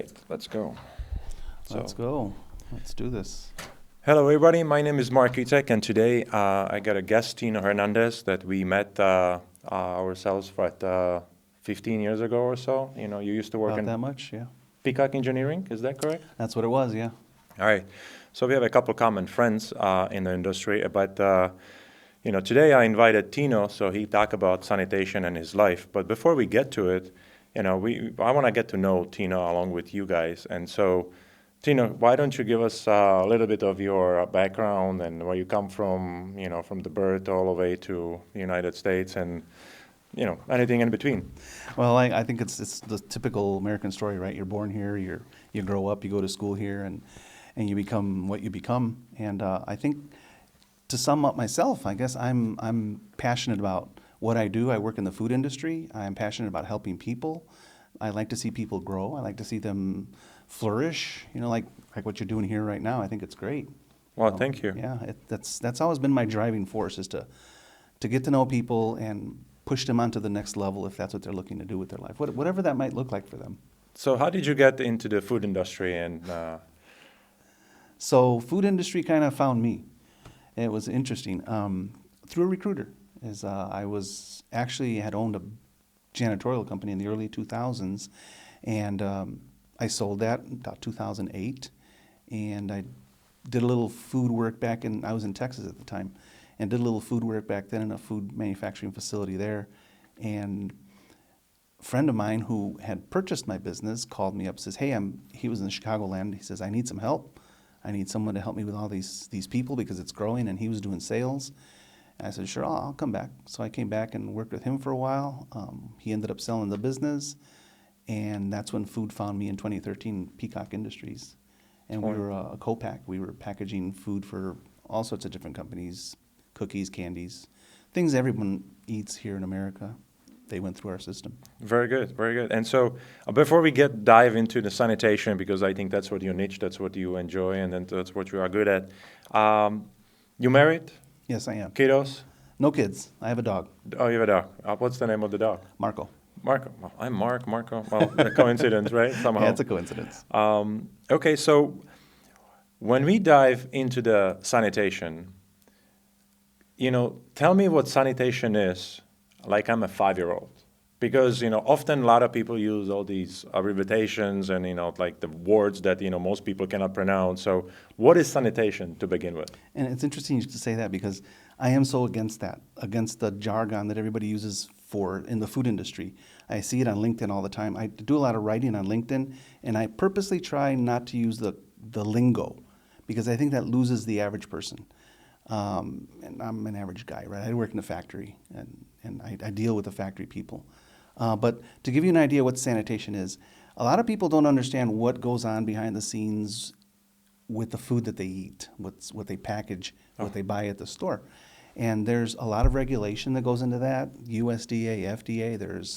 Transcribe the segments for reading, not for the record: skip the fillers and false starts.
right, let's go. Let's go. Let's do this. Hello, everybody. My name is Mark Itek, and today I got a guest, Tino Hernandez, that we met ourselves for 15 years ago or so. You know, you used to work About in that much, yeah. Peacock Engineering, is that correct? That's what it was, yeah. All right. So we have a couple common friends in the industry, but you know, today I invited Tino, so he talk about sanitation and his life. But before we get to it, you know, I want to get to know Tino along with you guys, and so. Tino, why don't you give us a little bit of your background and where you come from, you know, from the birth all the way to the United States and, you know, anything in between. Well, I think it's the typical American story, right? You're born here, you grow up, you go to school here, and you become what you become. And I think to sum up myself, I guess I'm passionate about what I do. I work in the food industry. I'm passionate about helping people. I like to see people grow. I like to see them flourish, you know, like what you're doing here right now. I think it's great. Well, thank you. Yeah, that's always been my driving force, is to get to know people and push them onto the next level if that's what they're looking to do with their life, whatever that might look like for them. So how did you get into the food industry? And So food industry kind of found me. It was interesting. Through a recruiter. I was actually had owned a janitorial company in the early 2000s, and I sold that in about 2008, and I did a little food work I was in Texas at the time, and did a little food work back then in a food manufacturing facility there. And a friend of mine who had purchased my business called me up, says, hey, he was in Chicagoland, he says, I need some help. I need someone to help me with all these people because it's growing, and he was doing sales. And I said, sure, I'll come back. So I came back and worked with him for a while. He ended up selling the business. And that's when food found me in 2013, Peacock Industries. And we were a co-pack. We were packaging food for all sorts of different companies, cookies, candies, things everyone eats here in America. They went through our system. very good, very good. And so before we dive into the sanitation, because I think that's what your niche, that's what you enjoy, and then that's what you are good at. You married? Yes, I am. Kiddos? No kids. I have a dog, Oh, you have a dog. What's the name of the dog? Marco. Marco. Well, I'm Marco. Well, a coincidence, right? Somehow. Yeah, it's a coincidence. Okay, so when we dive into the sanitation, you know, tell me what sanitation is, like I'm a 5-year-old. Because, you know, often a lot of people use all these abbreviations and, you know, like the words that, you know, most people cannot pronounce. So what is sanitation to begin with? And it's interesting to say that because I am so against that, against the jargon that everybody uses in the food industry. I see it on LinkedIn all the time. I do a lot of writing on LinkedIn, and I purposely try not to use the lingo because I think that loses the average person. And I'm an average guy, right? I work in a factory, and I deal with the factory people. But to give you an idea what sanitation is, a lot of people don't understand what goes on behind the scenes with the food that they eat, what they package, what they buy at the store. And there's a lot of regulation that goes into that, USDA, FDA, there's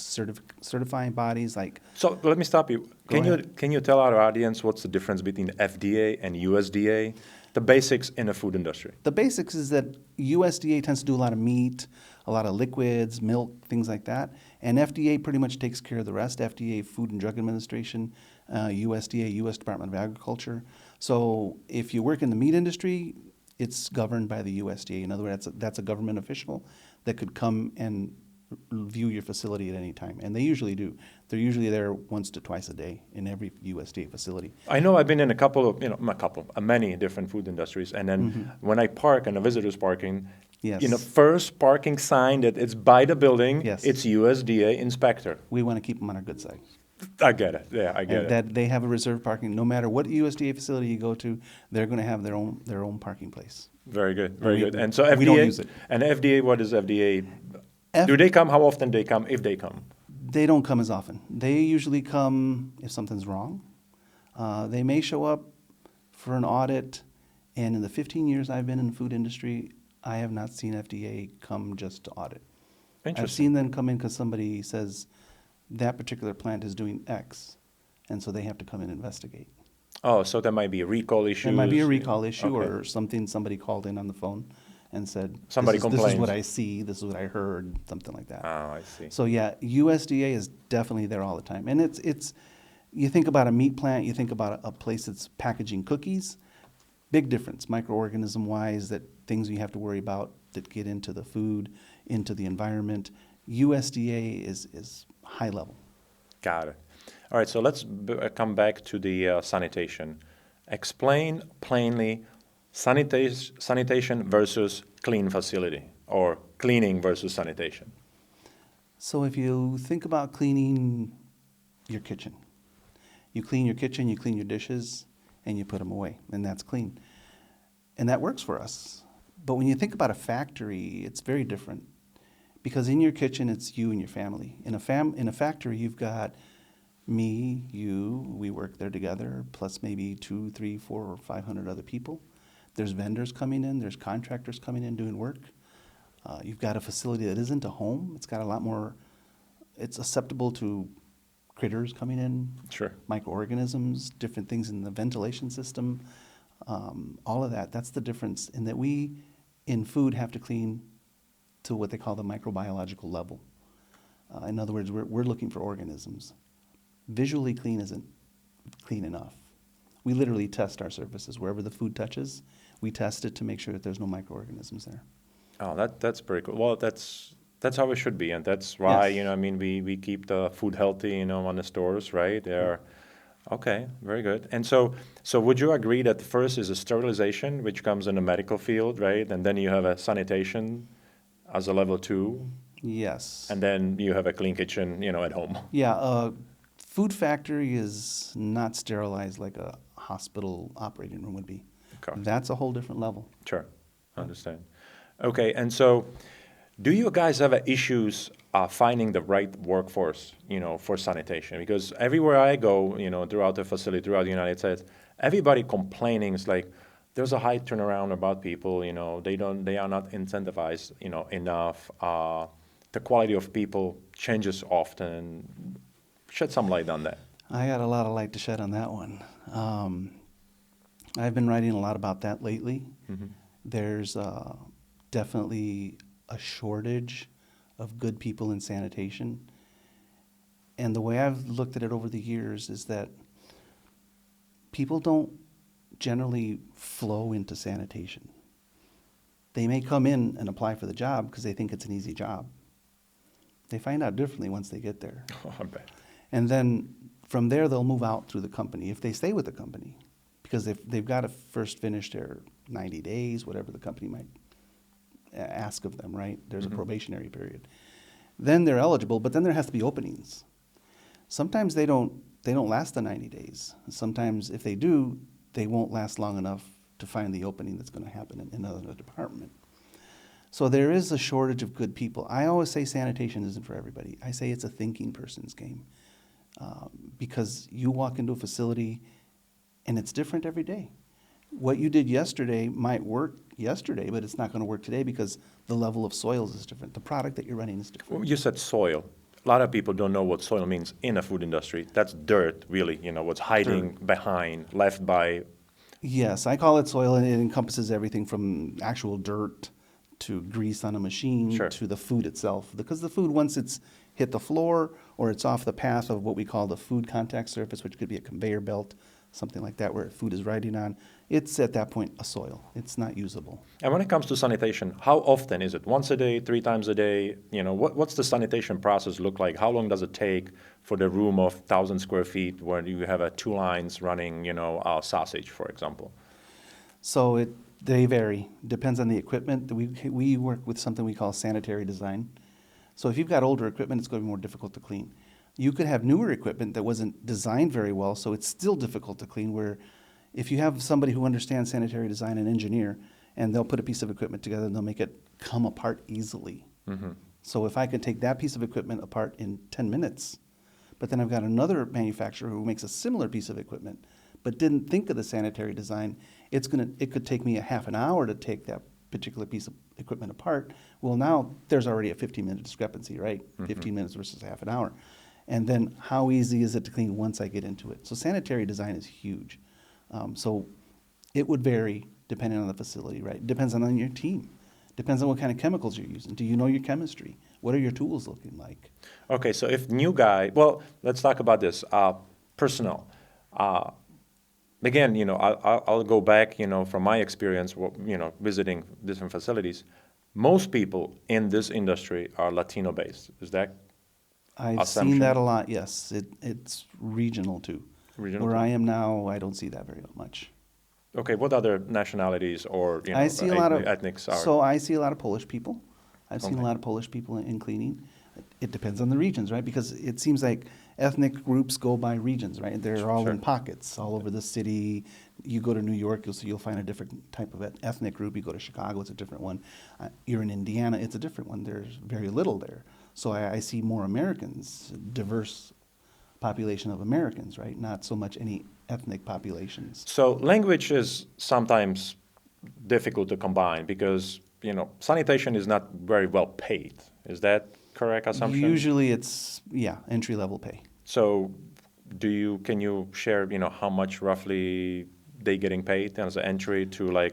certifying bodies like... So let me stop you. Can ahead. you tell our audience what's the difference between FDA and USDA? The basics in the food industry. The basics is that USDA tends to do a lot of meat, a lot of liquids, milk, things like that. And FDA pretty much takes care of the rest. FDA, Food and Drug Administration, USDA, U.S. Department of Agriculture. So if you work in the meat industry, it's governed by the USDA. In other words, that's a government official that could come and view your facility at any time. And they usually do. They're usually there once to twice a day in every USDA facility. I know I've been in many different food industries. And then when I park in a visitor's parking, Yes. you know, first parking sign that it's by the building, Yes. it's USDA inspector. We want to keep them on our good side. I get it. Yeah, I get And it. that they have a reserved parking. No matter what USDA facility you go to, they're going to have their own parking place. Very good. Very we- good. And so FDA, we don't use it. And FDA, what is FDA? F- Do they come? How often they come, if they come? They don't come as often. They usually come if something's wrong. They may show up for an audit, and in the 15 years I've been in the food industry, I have not seen FDA come just to audit. I've Interesting. seen them come in because somebody says that particular plant is doing X, and so they have to come and investigate. Oh, so there might be a recall issue. It might be a recall issue Okay. or something somebody called in on the phone and said, Somebody this is complains. what I see, this is what I heard, something like that. Oh, I see. So yeah, USDA is definitely there all the time. And it's You think about a meat plant, you think about a place that's packaging cookies, big difference microorganism-wise, that things you have to worry about that get into the food, into the environment. USDA is high level. Got it. All right, so let's come back to the sanitation. Explain plainly sanitation versus clean facility, or cleaning versus sanitation. So if you think about cleaning your kitchen, you clean your kitchen, you clean your dishes, and you put them away, and that's clean. And that works for us. But when you think about a factory, it's very different. Because in your kitchen, it's you and your family. In a factory, you've got me, you, we work there together, plus maybe 2, 3, 4, or 500 other people. There's vendors coming in, there's contractors coming in doing work. You've got a facility that isn't a home. It's got a lot more, it's susceptible to critters coming in, Sure. microorganisms, different things in the ventilation system, all of that. That's the difference in that we, in food, have to clean to what they call the microbiological level. In other words, we're looking for organisms. Visually clean isn't clean enough. We literally test our surfaces. Wherever the food touches, we test it to make sure that there's no microorganisms there. Oh, that's pretty cool. Well, that's how it should be, and that's why, Yes. I mean, we keep the food healthy, on the stores, right? They're okay, very good. And so would you agree that first is a sterilization, which comes in the medical field, right? And then you have a sanitation as a level 2, Yes. and then you have a clean kitchen, at home. Yeah, food factory is not sterilized like a hospital operating room would be. Okay. That's a whole different level. Sure, understand. Okay, and so do you guys have issues finding the right workforce, for sanitation? Because everywhere I go, throughout the facility, throughout the United States, everybody complaining is like, there's a high turnaround about people, they are not incentivized, enough. The quality of people changes often. Shed some light on that. I got a lot of light to shed on that one. I've been writing a lot about that lately. Mm-hmm. There's definitely a shortage of good people in sanitation. And the way I've looked at it over the years is that people don't generally flow into sanitation. They may come in and apply for the job because they think it's an easy job. They find out differently once they get there. Oh, I bet. And then from there, they'll move out through the company if they stay with the company, because they've got to first finish their 90 days, whatever the company might ask of them, right? There's a probationary period. Then they're eligible, but then there has to be openings. Sometimes they don't last the 90 days. Sometimes if they do, they won't last long enough to find the opening that's going to happen in another department. So there is a shortage of good people. I always say sanitation isn't for everybody. I say it's a thinking person's game. Because you walk into a facility and it's different every day. What you did yesterday might work yesterday, but it's not going to work today because the level of soils is different. The product that you're running is different. Well, you said soil. A lot of people don't know what soil means in the food industry. That's dirt, really, what's hiding behind, left by. Yes, I call it soil, and it encompasses everything from actual dirt to grease on a machine Sure. to the food itself. Because the food, once it's hit the floor or it's off the path of what we call the food contact surface, which could be a conveyor belt, something like that, where food is riding on, it's at that point a soil. It's not usable. And when it comes to sanitation, how often is it? Once a day, 3 times a day? What's the sanitation process look like? How long does it take for the room of 1,000 square feet where you have 2 lines running, sausage, for example? So they vary. Depends on the equipment. We work with something we call sanitary design. So if you've got older equipment, it's going to be more difficult to clean. You could have newer equipment that wasn't designed very well, so it's still difficult to clean, where if you have somebody who understands sanitary design, an engineer, and they'll put a piece of equipment together and they'll make it come apart easily. Mm-hmm. So if I could take that piece of equipment apart in 10 minutes, but then I've got another manufacturer who makes a similar piece of equipment but didn't think of the sanitary design, it could take me a half an hour to take that particular piece of equipment apart. Well, now there's already a 15-minute discrepancy, right? 15 minutes versus half an hour. And then how easy is it to clean once I get into it? So sanitary design is huge. So it would vary depending on the facility, right? It depends on your team. Depends on what kind of chemicals you're using. Do you know your chemistry? What are your tools looking like? Okay, so if new guy, well, let's talk about this. personnel. Uh, Again, I'll go back, from my experience, visiting different facilities. Most people in this industry are Latino-based. Is that I've seen assumption that a lot, yes. It's regional too. regional Where too? I am now, I don't see that very much. Okay, what other nationalities or, I see a lot of, ethnics are? so I see a lot of Polish people. I've seen a Okay. lot of Polish people in cleaning. It depends on the regions, right? Because it seems like ethnic groups go by regions, right? They're all Sure. in pockets all over the city. You go to New York, you'll find a different type of ethnic group. You go to Chicago, it's a different one. You're in Indiana, it's a different one. There's very little there. So I see more Americans, diverse population of Americans, right? Not so much any ethnic populations. So language is sometimes difficult to combine because, sanitation is not very well paid. Is that correct assumption? Usually it's, yeah, entry level pay. So can you share, how much roughly they getting paid as an entry to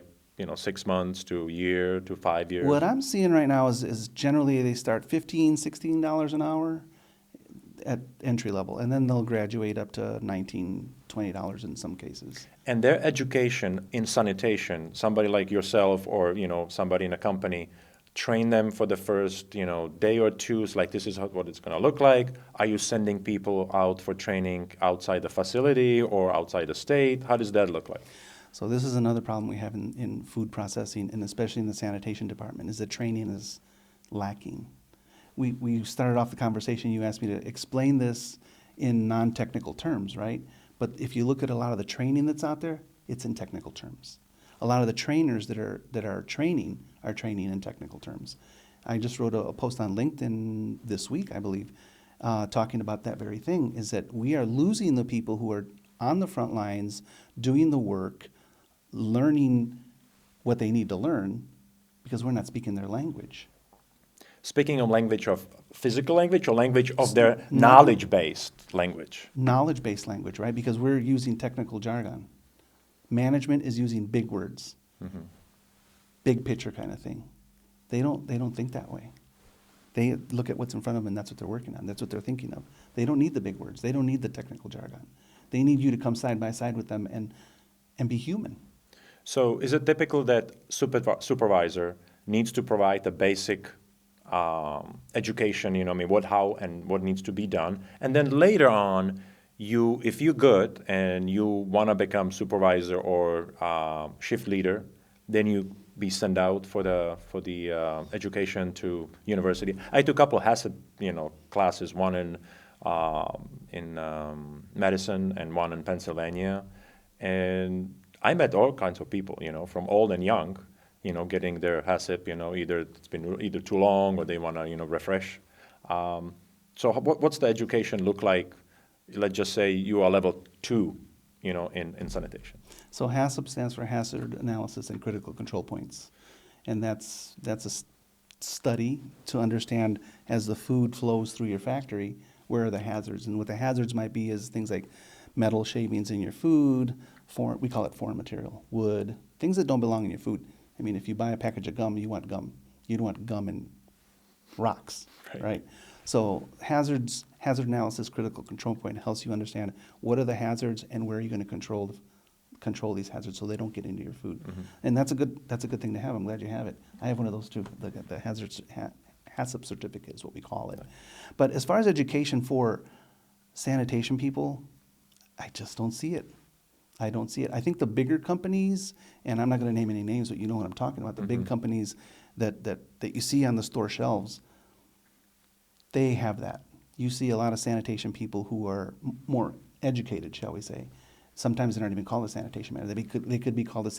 6 months to a year to 5 years? What I'm seeing right now is generally they start $15, $16 an hour at entry level, and then they'll graduate up to $19, $20 in some cases. And their education in sanitation, somebody like yourself or, somebody in a company, train them for the first, day or two, it's like this is what it's going to look like. Are you sending people out for training outside the facility or outside the state? How does that look like? So this is another problem we have in food processing, and especially in the sanitation department, is that training is lacking. We started off the conversation, you asked me to explain this in non-technical terms, right? But if you look at a lot of the training that's out there, it's in technical terms. A lot of the trainers that are training in technical terms. I just wrote a post on LinkedIn this week, I believe, talking about that very thing, is that we are losing the people who are on the front lines, doing the work, learning what they need to learn, because we're not speaking their language. Speaking of language of physical language or language of their knowledge-based language? Knowledge-based language, right? Because we're using technical jargon. Management is using big words, big picture kind of thing. They don't think that way. They look at what's in front of them and that's what they're working on. That's what they're thinking of. They don't need the big words. They don't need the technical jargon. They need you to come side by side with them and be human. So is it typical that supervisor needs to provide the basic education, how and what needs to be done, and then later on, if you're good and you want to become supervisor or shift leader, then you be sent out for the education to university. I took a couple of HACCP, classes, one in Madison and one in Pennsylvania, and I met all kinds of people, from old and young, getting their HACCP, either it's been either too long or they want to, refresh. So what's the education look like? Let's just say you are level 2, in sanitation. So HACCP stands for Hazard Analysis and Critical Control Points. And that's a study to understand as the food flows through your factory, where are the hazards? And what the hazards might be is things like metal shavings in your food, we call it foreign material, wood, things that don't belong in your food. I mean, if you buy a package of gum, you want gum. You don't want gum and rocks, right? So hazard analysis, critical control point helps you understand what are the hazards and where are you going to control these hazards so they don't get into your food. And that's a good thing to have. I'm glad you have it. I have one of those too. The HACCP certificate is what we call it. But as far as education for sanitation people, I just don't see it. I don't see it. I think the bigger companies, and I'm not going to name any names, but you know what I'm talking about, the big companies that you see on the store shelves, they have that. You see a lot of sanitation people who are more educated, shall we say. Sometimes they're not even called a sanitation manager. They could be called a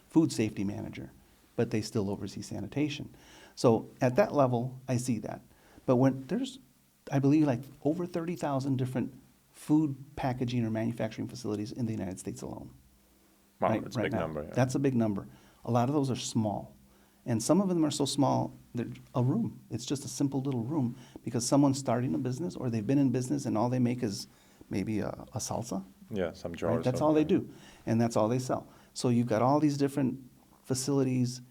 food safety manager, but they still oversee sanitation. So at that level, I see that. But when there's, I believe, like over 30,000 different food packaging or manufacturing facilities in the United States alone. Wow, that's a big number. Yeah. That's a big number. A lot of those are small. And some of them are so small, they're a room. It's just a simple little room because someone's starting a business or they've been in business and all they make is maybe a salsa. Yeah, some jars. Right? That's all they do. And that's all they sell. So you've got all these different facilities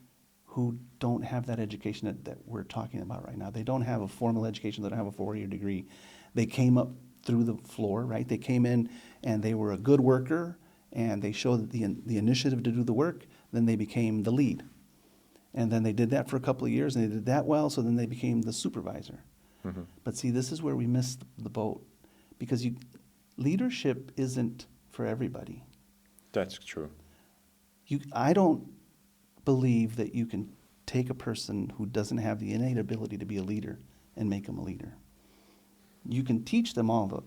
who don't have that education that we're talking about right now. They don't have a formal education. They don't have a 4-year degree. They came up through the floor, right? They came in and they were a good worker and they showed the initiative to do the work, then they became the lead. And then they did that for a couple of years and they did that well, so then they became the supervisor. Mm-hmm. But see, this is where we missed the boat because leadership isn't for everybody. That's true. I don't believe that you can take a person who doesn't have the innate ability to be a leader and make them a leader. You can teach them all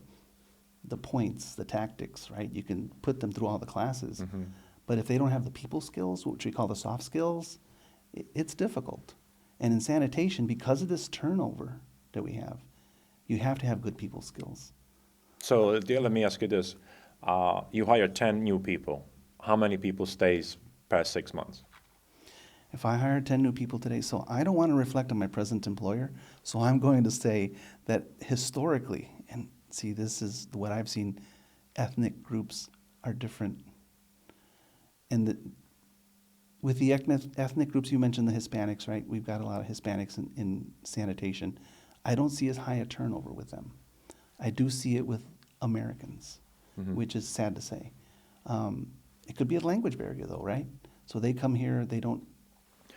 the points, the tactics, right? You can put them through all the classes. Mm-hmm. But if they don't have the people skills, which we call the soft skills, it's difficult. And in sanitation, because of this turnover that we have, you have to have good people skills. So let me ask you this. You hire 10 new people. How many people stays past 6 months? If I hire 10 new people today, so I don't want to reflect on my present employer, so I'm going to say that historically, and see, this is what I've seen, ethnic groups are different. And with the ethnic groups, you mentioned the Hispanics, right? We've got a lot of Hispanics in sanitation. I don't see as high a turnover with them. I do see it with Americans, Mm-hmm. which is sad to say. It could be a language barrier, though, right? So they come here, their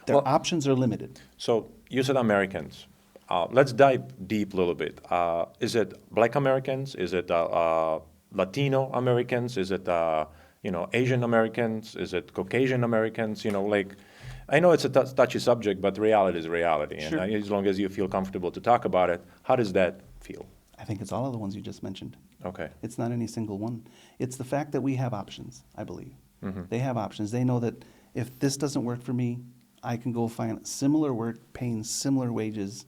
Well- options are limited. So you said Americans. Let's dive deep a little bit. Is it Black Americans? Is it Latino Americans? Is it Asian Americans? Is it Caucasian Americans? I know it's a touchy subject, but reality is reality. Sure. And as long as you feel comfortable to talk about it, how does that feel? I think it's all of the ones you just mentioned. Okay. It's not any single one. It's the fact that we have options, I believe. Mm-hmm. They have options. They know that if this doesn't work for me, I can go find similar work, paying similar wages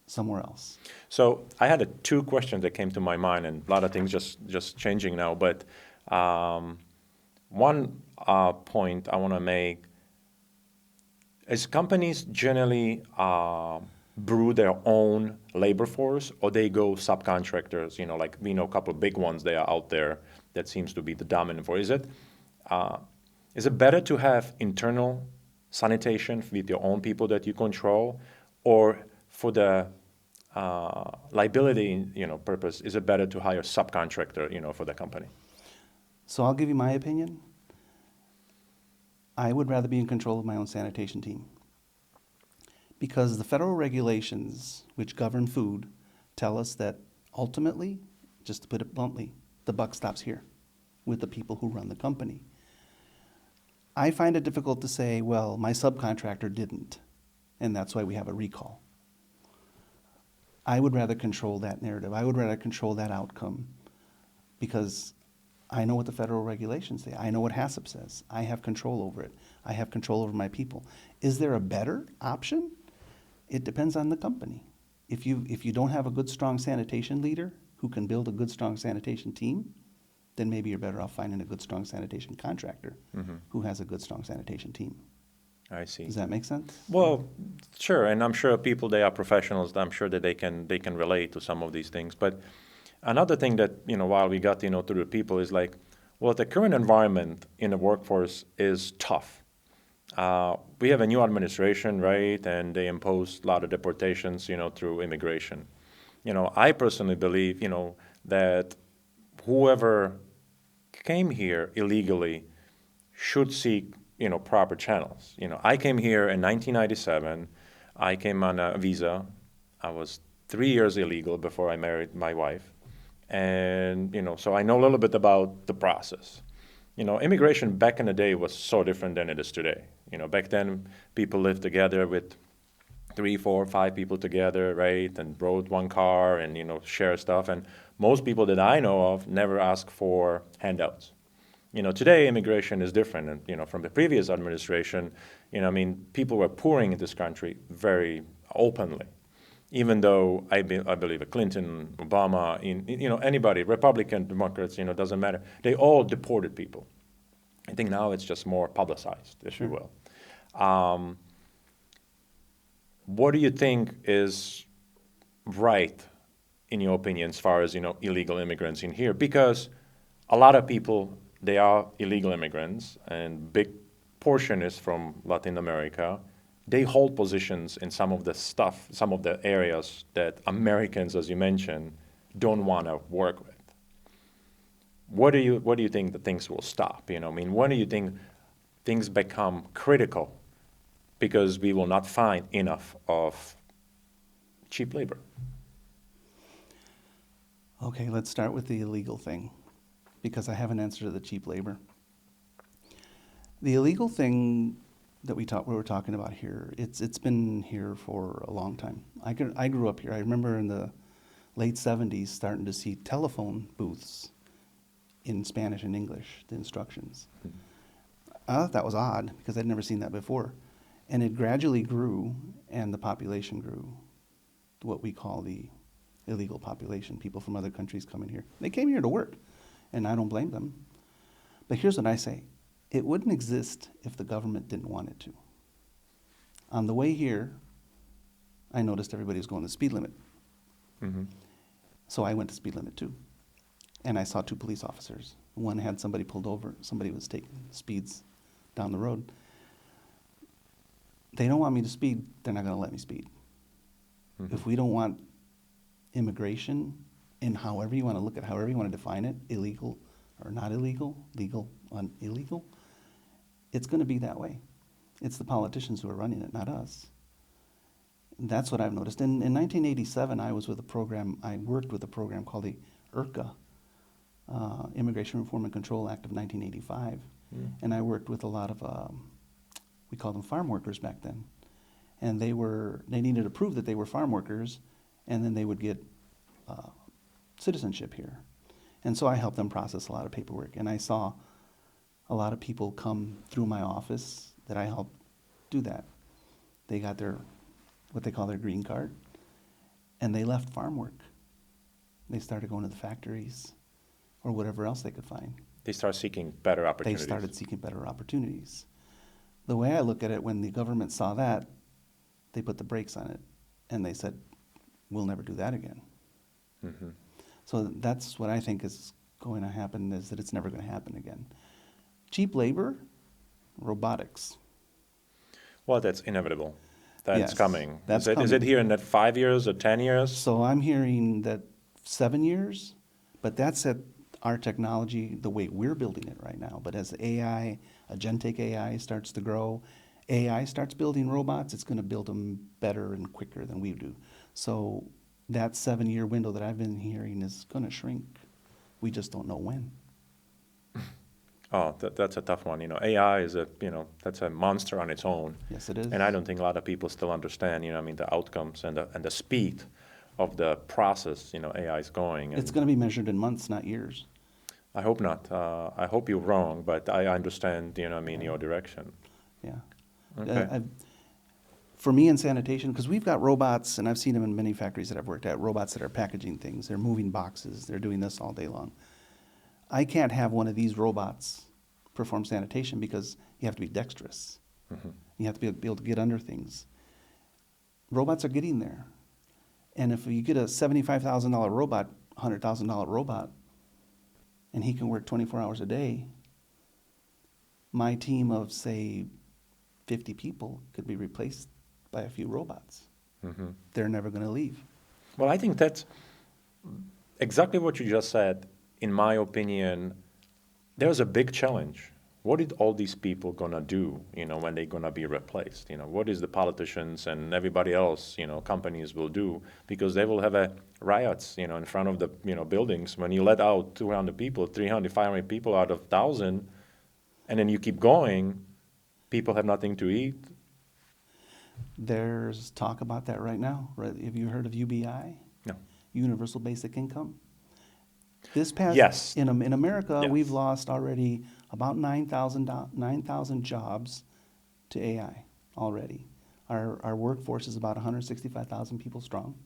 somewhere else. So I had two questions that came to my mind, and a lot of things just changing now. But one point I want to make is companies generally brew their own labor force, or they go subcontractors. Like we know a couple of big ones that are out there that seems to be the dominant force. Is it better to have internal sanitation with your own people that you control, or for the liability purpose, is it better to hire a subcontractor for the company? So I'll give you my opinion. I would rather be in control of my own sanitation team. Because the federal regulations which govern food tell us that ultimately, just to put it bluntly, the buck stops here with the people who run the company. I find it difficult to say, well, my subcontractor didn't, and that's why we have a recall. I would rather control that narrative. I would rather control that outcome because I know what the federal regulations say. I know what HACCP says. I have control over it. I have control over my people. Is there a better option? It depends on the company. If you don't have a good, strong sanitation leader who can build a good, strong sanitation team, then maybe you're better off finding a good, strong sanitation contractor who has a good, strong sanitation team. I see. Does that make sense? Well, sure, and I'm sure people, they are professionals. I'm sure that they can relate to some of these things. But another thing that while we got through the people is like, well, the current environment in the workforce is tough. We have a new administration, right, and they impose a lot of deportations, through immigration. I personally believe, that whoever came here illegally should seek proper channels. I came here in 1997. I came on a visa. I was 3 years illegal before I married my wife. And, so I know a little bit about the process. Immigration back in the day was so different than it is today. Back then people lived together with 3, 4, 5 people together, right? And rode one car and, share stuff. And most people that I know of never ask for handouts. Today immigration is different, and from the previous administration, people were pouring into this country very openly, even though I believe Clinton, Obama, anybody, Republican, Democrats, doesn't matter. They all deported people. I think now it's just more publicized, if you will. What do you think is right, in your opinion, as far as illegal immigrants in here? Because a lot of people, they are illegal immigrants, and big portion is from Latin America. They hold positions in some of the areas that Americans, as you mentioned, don't want to work with. What do you think that things will stop? I mean, when do you think things become critical because we will not find enough of cheap labor? Okay, let's start with the illegal thing, because I have an answer to the cheap labor. The illegal thing that we were talking about here, it's been here for a long time. I grew up here. I remember in the late 70s starting to see telephone booths in Spanish and English, the instructions. I thought that was odd because I'd never seen that before. And it gradually grew, and the population grew to what we call the illegal population, people from other countries coming here. They came here to work, and I don't blame them. But here's what I say. It wouldn't exist if the government didn't want it to. On the way here, I noticed everybody was going the speed limit. Mm-hmm. So I went to speed limit too. And I saw two police officers. One had somebody pulled over. Somebody was taking speeds down the road. They don't want me to speed, they're not going to let me speed. Mm-hmm. If we don't want immigration, in however you want to look at, however you want to define it, illegal or not illegal, legal on illegal, it's going to be that way. It's the politicians who are running it, not us. That's what I've noticed. In 1987, I worked with a program called the IRCA, Immigration Reform and Control Act of 1985. Mm. And I worked with a lot of, we called them farm workers back then. And they needed to prove that they were farm workers, and then they would get citizenship here. And so I helped them process a lot of paperwork. And I saw a lot of people come through my office that I helped do that. They got what they call their green card, and they left farm work. They started going to the factories or whatever else they could find. They start seeking better opportunities. They started seeking better opportunities. The way I look at it, when the government saw that, they put the brakes on it, and they said, we'll never do that again. Mm-hmm. So that's what I think is going to happen, is that it's never going to happen again. Cheap labor, robotics. Well, that's inevitable. That's Yes, coming. that's Is it coming. here in that 5 years or 10 years? So I'm hearing that 7 years, but that's at our technology, the way we're building it right now. But as AI, agentic AI starts to grow, AI starts building robots, it's going to build them better and quicker than we do. So that 7-year window that I've been hearing is going to shrink. We just don't know when. Oh, that's a tough one. AI is that's a monster on its own. Yes, it is. And I don't think a lot of people still understand, the outcomes and the speed of the process, AI is going. It's going to be measured in months, not years. I hope not. I hope you're wrong, but I understand, your direction. Yeah. Okay. For me in sanitation, because we've got robots, and I've seen them in many factories that I've worked at, robots that are packaging things. They're moving boxes. They're doing this all day long. I can't have one of these robots perform sanitation because you have to be dexterous. Mm-hmm. You have to be able to get under things. Robots are getting there. And if you get a $75,000 robot, $100,000 robot, and he can work 24 hours a day, my team of, say, 50 people could be replaced by a few robots. Mm-hmm. They're never going to leave. Well, I think that's exactly what you just said. In my opinion, there's a big challenge. What is all these people gonna do, when they're gonna be replaced? What is the politicians and everybody else, companies will do? Because they will have riots, in front of the, buildings. When you let out 200 people, 300, 500 people out of 1,000, and then you keep going, people have nothing to eat. There's talk about that right now. Right? Have you heard of UBI? No. Universal Basic Income? This past, Yes. in America, Yes. we've lost already about 9,000 jobs to AI already. Our workforce is about 165,000 people strong.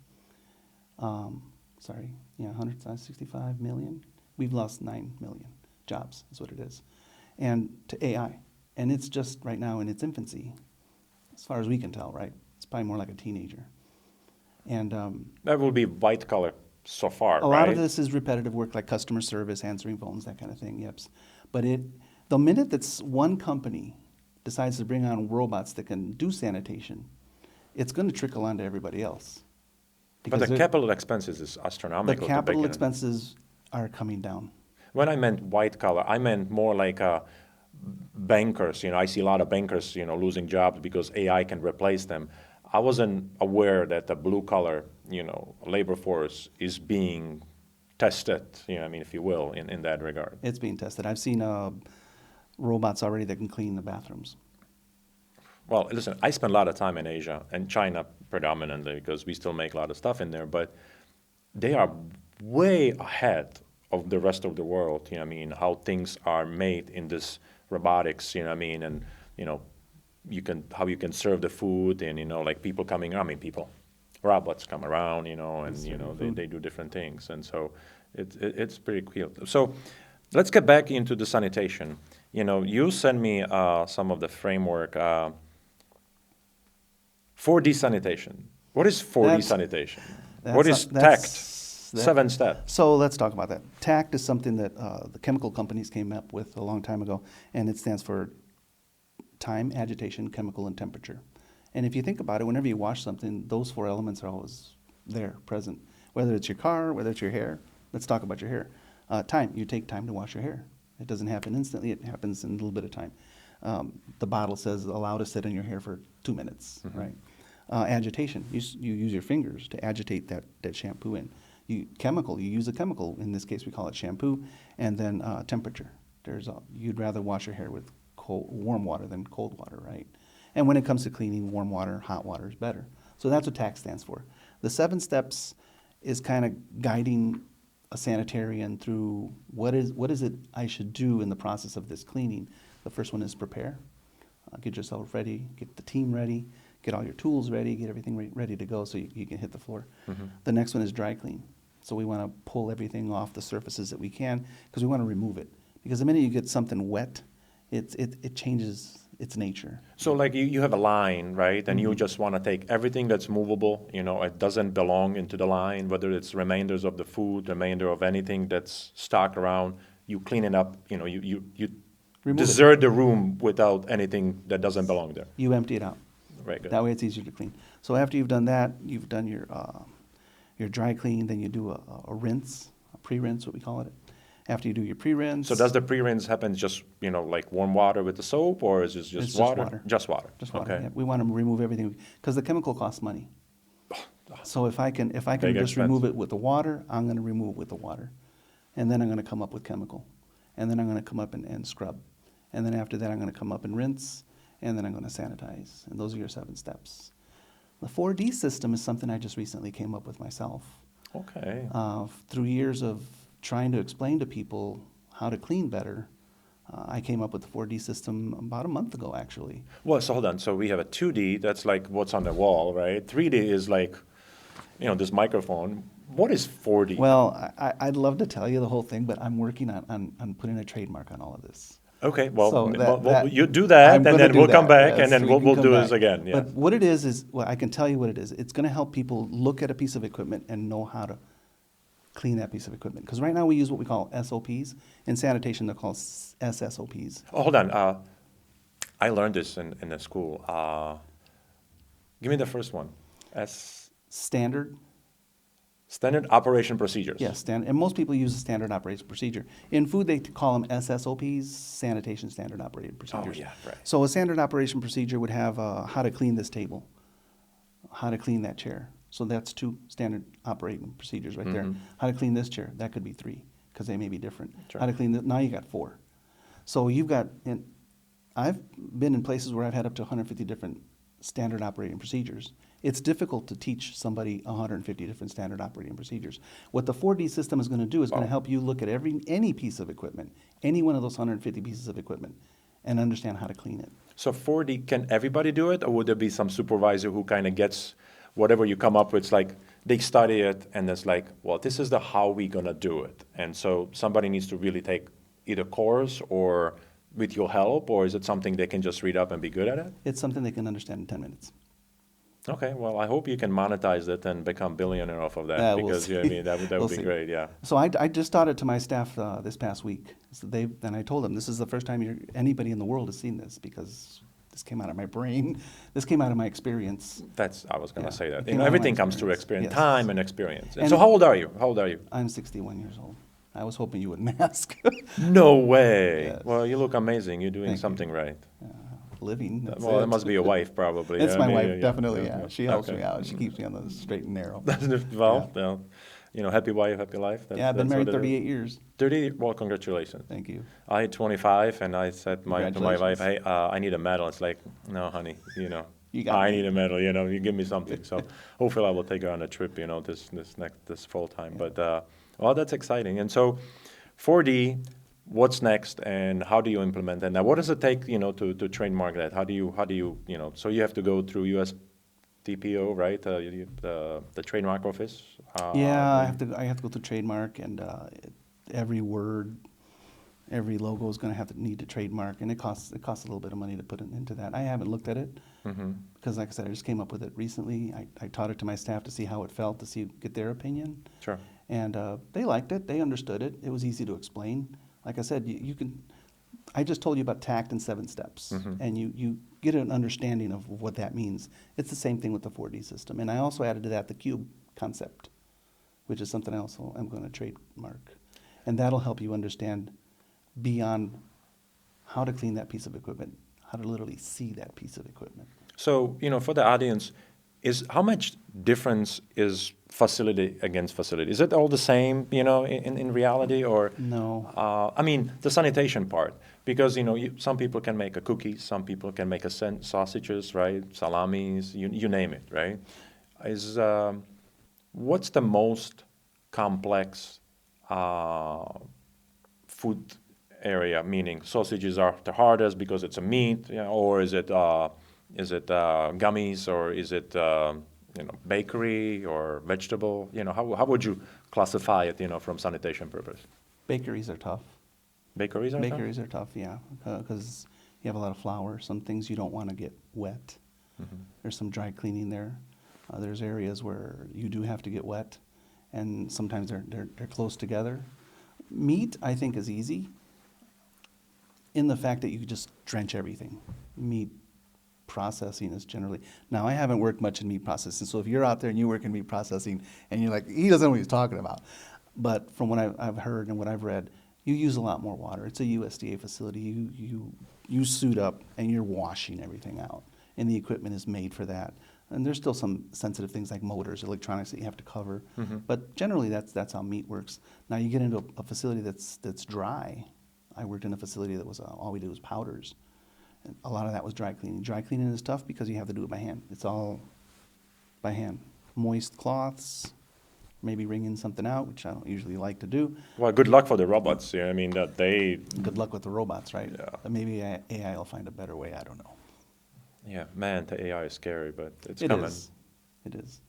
165 million. We've lost 9 million jobs, is what it is. And to AI. And it's just right now in its infancy, as far as we can tell, right? It's probably more like a teenager. And That will be white collar so far, a right? lot of this is repetitive work, like customer service, answering phones, that kind of thing, yep. But the minute that one company decides to bring on robots that can do sanitation, it's going to trickle on to everybody else. But the capital expenses is the astronomical. capital expenses are coming down. When I meant white collar, I meant more like bankers. I see a lot of bankers, losing jobs because AI can replace them. I wasn't aware that the blue collar, labor force is being tested, if you will, in that regard. It's being tested. I've seen robots already that can clean the bathrooms. Well, listen, I spend a lot of time in Asia and China predominantly because we still make a lot of stuff in there, but they are way ahead of the rest of the world, how things are made in this robotics, and, how you can serve the food and, like people coming, robots come around, and, they do different things. And so it's pretty cool. So let's get back into the sanitation. You send me some of the framework, 4D sanitation. What is 4D sanitation? What is TACT? 7 steps. So let's talk about that. TACT is something that the chemical companies came up with a long time ago, and it stands for time, agitation, chemical, and temperature. And if you think about it, whenever you wash something, those 4 elements are always there, present. Whether it's your car, whether it's your hair. Let's talk about your hair. Time. You take time to wash your hair. It doesn't happen instantly. It happens in a little bit of time. The bottle says allow to sit in your hair for 2 minutes, right? Agitation. You use your fingers to agitate that shampoo in. You use a chemical. In this case, we call it shampoo. And then temperature. You'd rather wash your hair with warm water than cold water, right? And when it comes to cleaning, warm water, hot water is better. So that's what TAC stands for. The 7 steps is kind of guiding a sanitarian through what is it I should do in the process of this cleaning. The first one is prepare. Get yourself ready, get the team ready, get all your tools ready, get everything ready to go so you can hit the floor. The next one is dry clean. So we want to pull everything off the surfaces that we can because we want to remove it. Because the minute you get something wet, it changes its nature. So like you have a line, right? And you just want to take everything that's movable, it doesn't belong into the line, whether it's remainders of the food, remainder of anything that's stuck around, you clean it up, you desert the room without anything that doesn't belong there. You empty it out. Very good. That way it's easier to clean. So after you've done that, you've done your dry clean, then you do a rinse, a pre-rinse, what we call it. After you do your pre-rinse. So does the pre-rinse happen just, like warm water with the soap, or is it just water? Just water. Just water. Okay. Yeah. We want to remove everything because the chemical costs money. So if I can Big just expense. remove it with the water, I'm going to remove it with the water. And then I'm going to come up with chemical. And then I'm going to come up and scrub. And then after that, I'm going to come up and rinse. And then I'm going to sanitize. And those are your 7 steps. The 4D system is something I just recently came up with myself. Okay. Through years of trying to explain to people how to clean better, I came up with the 4D system about a month ago, actually. Well, so hold on. So we have a 2D, that's like what's on the wall, right? 3D is like, this microphone. What is 4D? Well, I'd love to tell you the whole thing, but I'm working on putting a trademark on all of this. Okay, well, So you do that, I'm and gonna then do we'll that, come back, yes, and then we we'll can come do back. this again. Yeah. But what it is, well, I can tell you what it is. It's going to help people look at a piece of equipment and know how to clean that piece of equipment. Because right now we use what we call SOPs. In sanitation, they're called SSOPs. Oh, hold on. I learned this in the school. Give me the first one. Standard operation procedures. Yes, and most people use a standard operation procedure. In food, they call them SSOPs, sanitation standard operating procedures. Oh, yeah, right. So a standard operation procedure would have how to clean this table, how to clean that chair. So that's 2 standard operating procedures right there. How to clean this chair, that could be 3 because they may be different. Sure. How to clean this, now you got 4. So you've got, and I've been in places where I've had up to 150 different standard operating procedures. It's difficult to teach somebody 150 different standard operating procedures. What the 4D system is going to do is going to help you look at any piece of equipment, any one of those 150 pieces of equipment, and understand how to clean it. So 4D, can everybody do it, or would there be some supervisor who kind of gets whatever you come up with? It's like they study it, and it's like, well, this is the how we gonna do it. And so somebody needs to really take either course or with your help, or is it something they can just read up and be good at it? It's something they can understand in 10 minutes. Okay, well, I hope you can monetize it and become billionaire off of that, We'll because see. that would We'll be see. great, yeah. So I just taught it to my staff this past week. So and I told them this is the first time anybody in the world has seen this because this came out of my brain. This came out of my experience. I was going to Yeah, say that. it came out of my Everything comes through experience. experience, Yes. time and experience. And And so how old are you? How old are you? I'm 61 years old. I was hoping you wouldn't ask. No way. Yes. Well, you look amazing. You're doing Thank you. something right. Living. That's Well, it it must be your wife, probably. It's I my mean, wife, definitely. Yeah, she helps Okay. me out. She keeps me on the straight and narrow. Well, happy wife, happy life. Yeah, I've been That's married what it is. 38 years. 30, well, congratulations. Thank you. I had 25, and I said to my wife, Congratulations. hey, I need a medal. It's like, no, honey, You got I me. need a medal, you give me something. So hopefully I will take her on a trip, this fall time. Yeah. But, well, that's exciting. And so 4D, what's next, and how do you implement that? Now, what does it take, to trademark that? How do you, so you have to go through USTPO, right? The trademark office? Yeah, I have to go through trademark, and every word, every logo is going to need to trademark, and it costs a little bit of money to put into that. I haven't looked at it because, like I said, I just came up with it recently. I taught it to my staff to see how it felt, get their opinion. Sure. And they liked it. They understood it. It was easy to explain. Like I said, you can. I just told you about TACT in 7 steps, and you get an understanding of what that means. It's the same thing with the 4D system. And I also added to that the cube concept, which is something else I'm going to trademark. And that'll help you understand beyond how to clean that piece of equipment, how to literally see that piece of equipment. So, for the audience, how much difference is facility against facility? Is it all the same, in reality, or? No. I mean, the sanitation part, because, some people can make a cookie, some people can make sausages, right? Salamis, you name it, right? What's the most complex food area, meaning sausages are the hardest because it's a meat, or is it gummies, or is it bakery or vegetable? How would you classify it, from sanitation purpose? Bakeries are tough. Bakeries are tough? Bakeries are tough, yeah, because you have a lot of flour. Some things you don't want to get wet. There's some dry cleaning there. There's areas where you do have to get wet, and sometimes they're close together. Meat, I think, is easy in the fact that you could just drench everything. Meat processing is generally. Now, I haven't worked much in meat processing, so if you're out there and you work in meat processing and you're like, he doesn't know what he's talking about. But from what I've heard and what I've read, you use a lot more water. It's a USDA facility. You suit up and you're washing everything out, and the equipment is made for that. And there's still some sensitive things like motors, electronics that you have to cover. But generally, that's how meat works. Now, you get into a facility that's dry. I worked in a facility that was all we did was powders. And a lot of that was dry cleaning. Dry cleaning is tough because you have to do it by hand. It's all by hand. Moist cloths, maybe wringing something out, which I don't usually like to do. Well, good luck for the robots. I mean, that they. Good luck with the robots, right? Yeah. But maybe AI will find a better way. I don't know. Yeah, man, the AI is scary, but it's It coming. It is.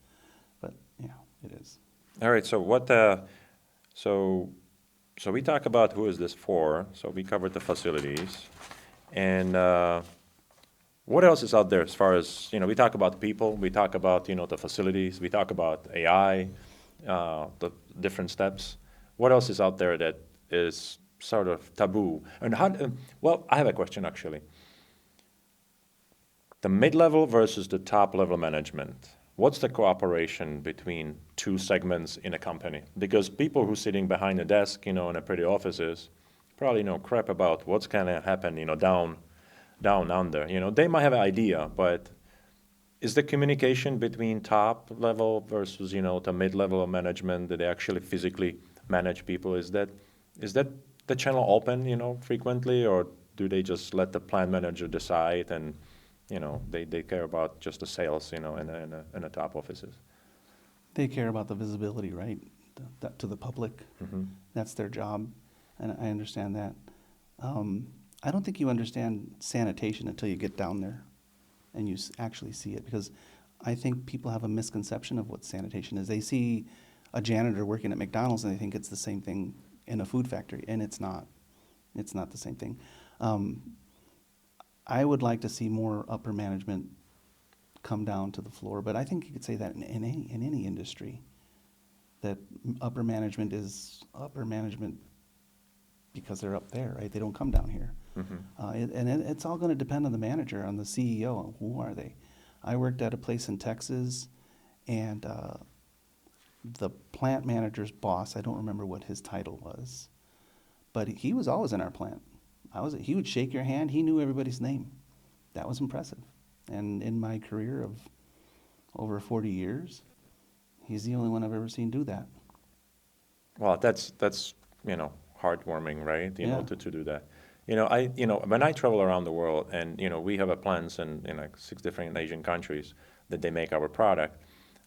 But yeah, it is. All right. So so we talk about who is this for. So we covered the facilities, and what else is out there as far as we talk about people, we talk about the facilities, we talk about AI, the different steps. What else is out there that is sort of taboo? And well, I have a question actually. The mid-level versus the top-level management. What's the cooperation between two segments in a company? Because people who are sitting behind a desk, in a pretty offices, probably know crap about what's going to happen, down under. They might have an idea, but is the communication between top-level versus, the mid-level of management, that they actually physically manage people, is that the channel open, frequently, or do they just let the plant manager decide and they care about just the sales, in the top offices? They care about the visibility, right, to the public. That's their job, and I understand that. I don't think you understand sanitation until you get down there and you actually see it, because I think people have a misconception of what sanitation is. They see a janitor working at McDonald's and they think it's the same thing in a food factory, and it's not. It's not the same thing. I would like to see more upper management come down to the floor, but I think you could say that in any industry, that upper management is upper management because they're up there, right? They don't come down here. It's all going to depend on the manager, on the CEO. Who are they? I worked at a place in Texas, and the plant manager's boss, I don't remember what his title was, but he was always in our plant. He would shake your hand. He knew everybody's name. That was impressive. And in my career of over 40 years, he's the only one I've ever seen do that. Well, that's heartwarming, right? Yeah. To do that. When I travel around the world, and we have a plants in like 6 different Asian countries that they make our product.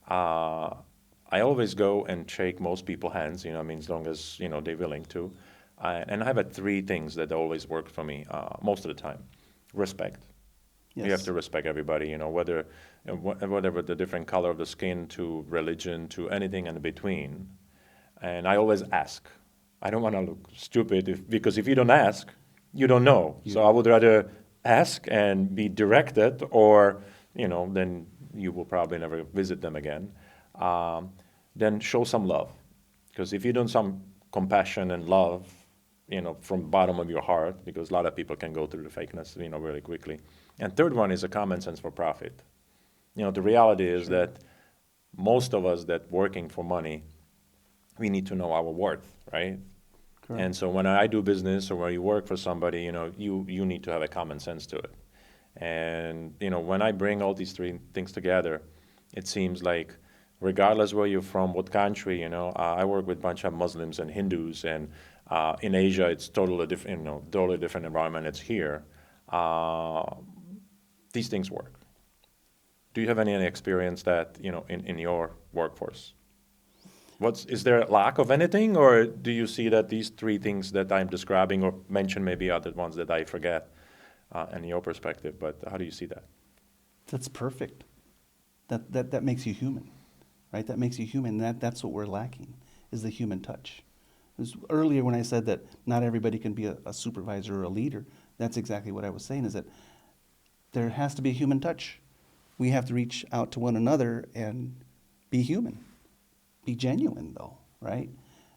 I always go and shake most people's hands. As long as they're willing to. And I have 3 things that always work for me most of the time. Respect. Yes. You have to respect everybody. Whatever the different color of the skin, to religion, to anything in between. And I always ask. I don't want to look stupid because if you don't ask, you don't know. So I would rather ask and be directed, or then you will probably never visit them again. Then show some love, because if you don't some compassion and love, from the bottom of your heart, because a lot of people can go through the fakeness, really quickly. And third one is a common sense for profit. The reality is that most of us that working for money, we need to know our worth, right? Correct. And so when I do business or when you work for somebody, you need to have a common sense to it. And when I bring all these 3 things together, it seems like regardless where you're from, what country, I work with a bunch of Muslims and Hindus, and in Asia it's totally different environment. It's here. These things work. Do you have any experience that in your workforce? Is there a lack of anything, or do you see that these 3 things that I'm describing, or mention maybe other ones that I forget, in your perspective? But how do you see that? That's perfect. That makes you human, right? That makes you human. That's what we're lacking, is the human touch. Earlier when I said that not everybody can be a supervisor or a leader, that's exactly what I was saying, is that there has to be a human touch. We have to reach out to one another and be human. Be genuine, though, right?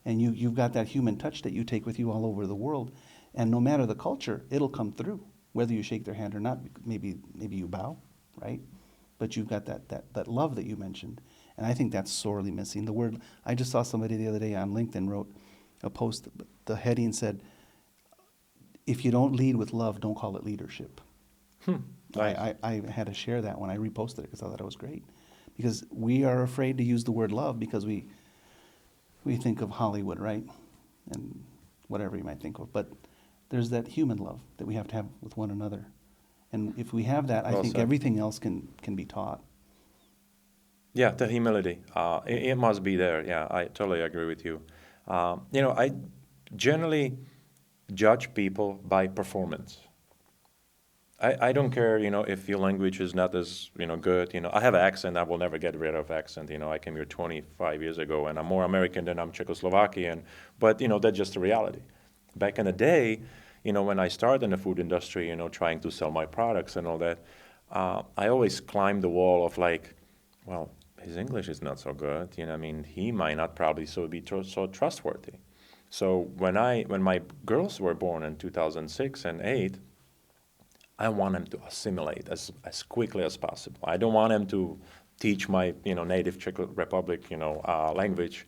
And you've got that human touch that you take with you all over the world. And no matter the culture, it'll come through, whether you shake their hand or not. Maybe you bow, right? But you've got that love that you mentioned. And I think that's sorely missing. The word, I just saw somebody the other day on LinkedIn wrote a post. The heading said, if you don't lead with love, don't call it leadership. Nice. I had to share that when I reposted it because I thought it was great. Because we are afraid to use the word love because we think of Hollywood, right? And whatever you might think of. But there's that human love that we have to have with one another. And if we have that, I think everything else can be taught. Yeah, the humility. It must be there. Yeah, I totally agree with you. I generally judge people by performance. I don't care, if your language is not as, good. I have an accent. I will never get rid of accent. I came here 25 years ago, and I'm more American than I'm Czechoslovakian. But, that's just the reality. Back in the day, when I started in the food industry, trying to sell my products and all that, I always climbed the wall of like, well, his English is not so good. He might not probably be so trustworthy. So when my girls were born in 2006 and 2008, I want them to assimilate as quickly as possible. I don't want them to teach my native Czech Republic language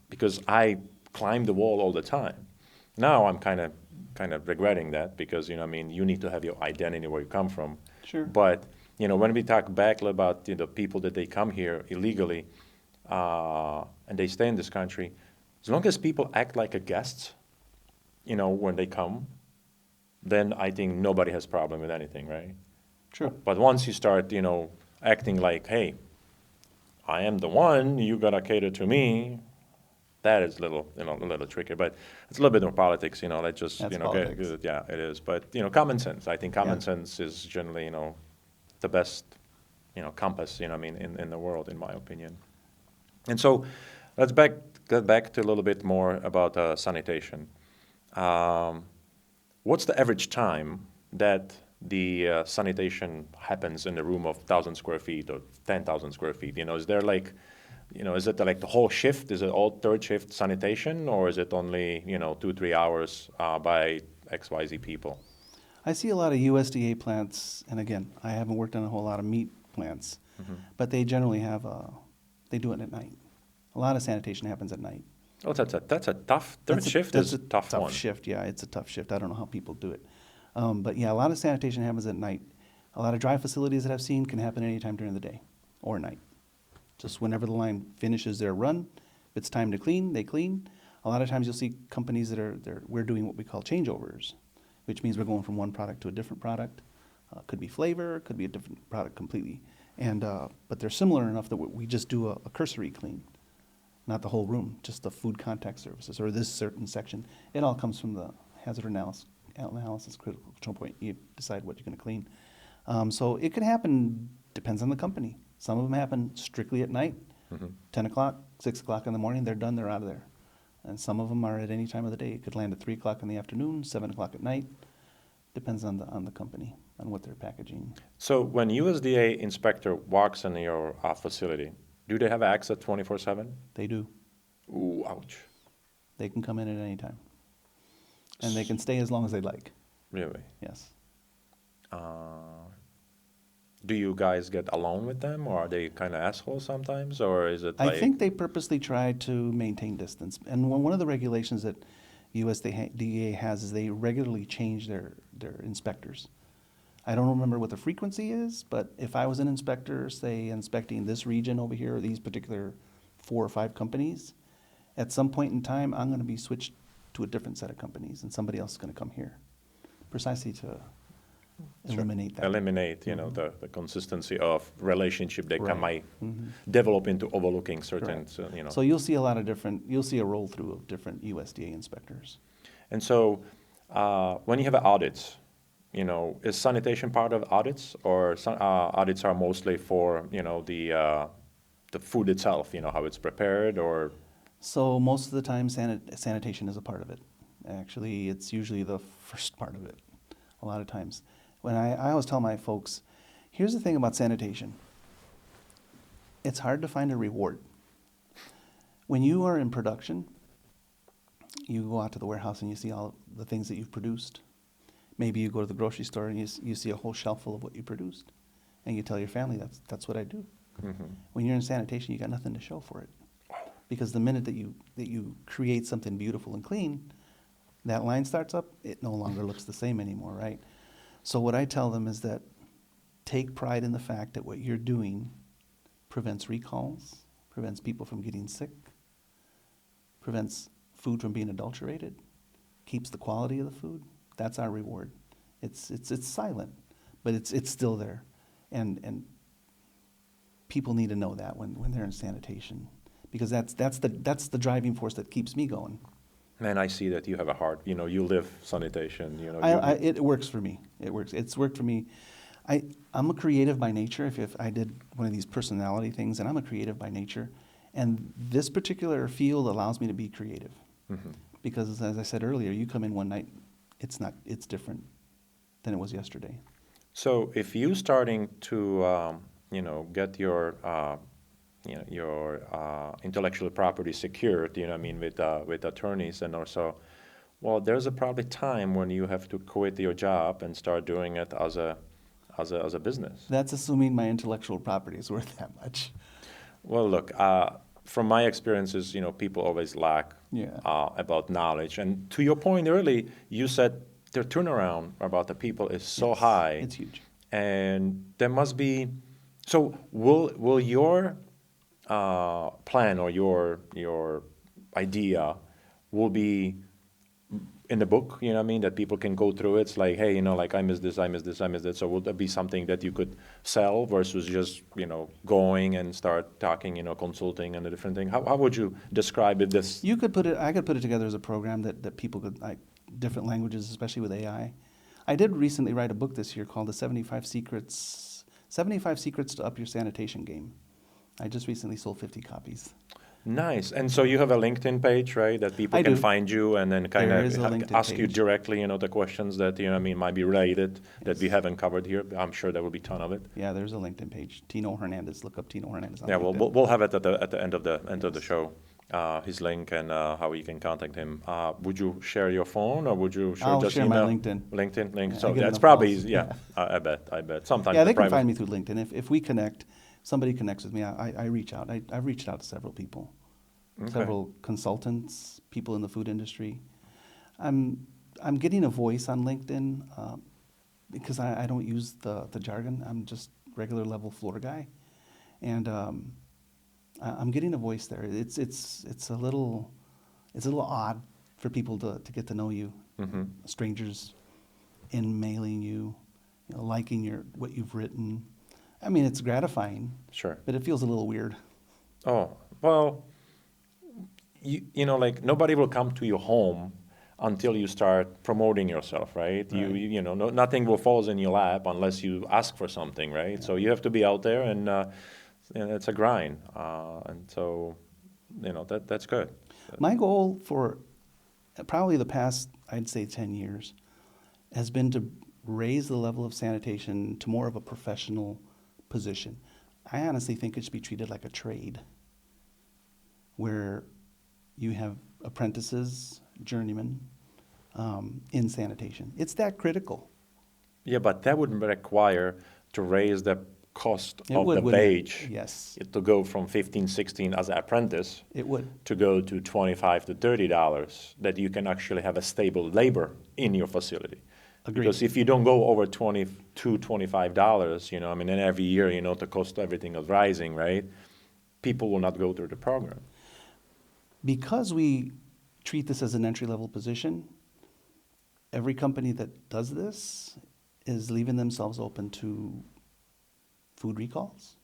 because I climb the wall all the time. Now I'm kind of regretting that because you need to have your identity where you come from. Sure. But when we talk back about the people that they come here illegally and they stay in this country, as long as people act like a guest, when they come, then I think nobody has problem with anything, right? True. But once you start, acting like, hey, I am the one, you gotta cater to me, that is a little tricky. But it's a little bit of politics, Let's just, That's get politics. good. Yeah, it is. But common sense. I think common sense is generally, the best, compass, in the world, in my opinion. And so, let's get back to a little bit more about sanitation. What's the average time that the sanitation happens in a room of 1,000 square feet or 10,000 square feet? Is there like, is it like the whole shift? Is it all third shift sanitation, or is it only 2-3 hours by XYZ people. I see a lot of USDA plants, and again, I haven't worked on a whole lot of meat plants, but they generally have they do it at night. A lot of sanitation happens at night. Oh, that's a tough, third shift is a tough one. Shift, yeah, it's a tough shift. I don't know how people do it. But yeah, a lot of sanitation happens at night. A lot of dry facilities that I've seen can happen anytime during the day or night. Just whenever the line finishes their run, if it's time to clean, they clean. A lot of times you'll see companies that we're doing what we call changeovers, which means we're going from one product to a different product. Could be flavor, could be a different product completely. And but they're similar enough that we just do a cursory clean, not the whole room, just the food contact services or this certain section. It all comes from the hazard analysis critical control point. You decide what you're going to clean. So it could happen, depends on the company. Some of them happen strictly at night, 10 o'clock, 6 o'clock in the morning, they're done, they're out of there. And some of them are at any time of the day. It could land at 3 o'clock in the afternoon, 7 o'clock at night. Depends on the company, on what they're packaging. So when USDA inspector walks in your facility, do they have access 24/7? They do. Ooh, ouch. They can come in at any time. And they can stay as long as they like. Really? Yes. Do you guys get along with them, or are they kind of assholes sometimes, or is it like... I think they purposely try to maintain distance. And one of the regulations that USDA has is they regularly change their inspectors. I don't remember what the frequency is, but if I was an inspector, say, inspecting this region over here, or these particular 4 or 5 companies, at some point in time, I'm going to be switched to a different set of companies, and somebody else is going to come here, precisely to eliminate that. Eliminate, the consistency of relationship that Right. might develop into overlooking certain, So you'll see a lot of you'll see a roll through of different USDA inspectors. And so when you have audits, is sanitation part of audits, or audits are mostly for, the food itself, how it's prepared, or... So most of the time, sanitation is a part of it. Actually, it's usually the first part of it, a lot of times. When I always tell my folks, here's the thing about sanitation. It's hard to find a reward. When you are in production, you go out to the warehouse and you see all the things that you've produced. Maybe you go to the grocery store and you see a whole shelf full of what you produced. And you tell your family, that's what I do. When you're in sanitation, you got nothing to show for it. Because the minute that you create something beautiful and clean, that line starts up, it no longer looks the same anymore, right? So what I tell them is that take pride in the fact that what you're doing prevents recalls, prevents people from getting sick, prevents food from being adulterated, keeps the quality of the food. That's our reward. It's silent, but it's still there. And people need to know that when they're in sanitation, because that's the driving force that keeps me going. Man, I see that you have a heart. You live sanitation. It works for me. It works. It's worked for me. I'm a creative by nature. If I did one of these personality things, and I'm a creative by nature, and this particular field allows me to be creative, because as I said earlier, you come in one night, it's different than it was yesterday. So if you starting to get your intellectual property secured, with attorneys, and also, well, there's probably time when you have to quit your job and start doing it as a business. That's assuming my intellectual property is worth that much. Well, look, from my experiences, people always lack about knowledge. And to your point early, you said their turnaround about the people is so high. It's huge. And there must be. So will your plan or your idea will be in the book, that people can go through it? It's like, hey, like I missed this, I missed this, I missed that. So will that be something that you could sell versus just, going and start talking, consulting and a different thing? How would you describe it? I could put it together as a program that people could, like, different languages, especially with AI. I did recently write a book this year called the 75 Secrets to Up Your Sanitation Game. I just recently sold 50 copies. Nice. And so you have a LinkedIn page, right, that people can find you and then kind of ask you directly, the questions that, might be related that we haven't covered here. I'm sure there will be a ton of it. Yeah, there's a LinkedIn page. Tino Hernandez. Look up Tino Hernandez on LinkedIn. We'll have it at the end of the show. his link and how you can contact him. Would you share your phone or would you share I'll just share my email? LinkedIn. LinkedIn link. Yeah, I So get that's enough probably, calls. yeah, I bet. Sometimes Yeah, the they can private. find me through LinkedIn. If we connect, somebody connects with me, I reach out. I've reached out to several people, Okay. several consultants, people in the food industry. I'm getting a voice on LinkedIn because I don't use the jargon. I'm just regular level floor guy, and I'm getting a voice there. It's a little odd for people to get to know you, Mm-hmm. strangers in mailing you, liking what you've written. I mean, it's gratifying, Sure. but it feels a little weird. Oh, well, like nobody will come to your home until you start promoting yourself, right? Right. Nothing will fall in your lap unless you ask for something, right? So you have to be out there, and it's a grind, and so that's good. My goal for probably the past, I'd say, 10 years has been to raise the level of sanitation to more of a professional position. I honestly think it should be treated like a trade where you have apprentices, journeymen in sanitation. It's that critical. Yeah, but that would require to raise the cost It of would, the wouldn't it? wage. Yes, To go from 15, 16 as an apprentice it would. to go to 25 to $30, that you can actually have a stable labor in your facility. Agreed. Because if you don't go over $22, $25, I mean, and every year, the cost of everything is rising, right? People will not go through the program. Because we treat this as an entry-level position, every company that does this is leaving themselves open to food recalls.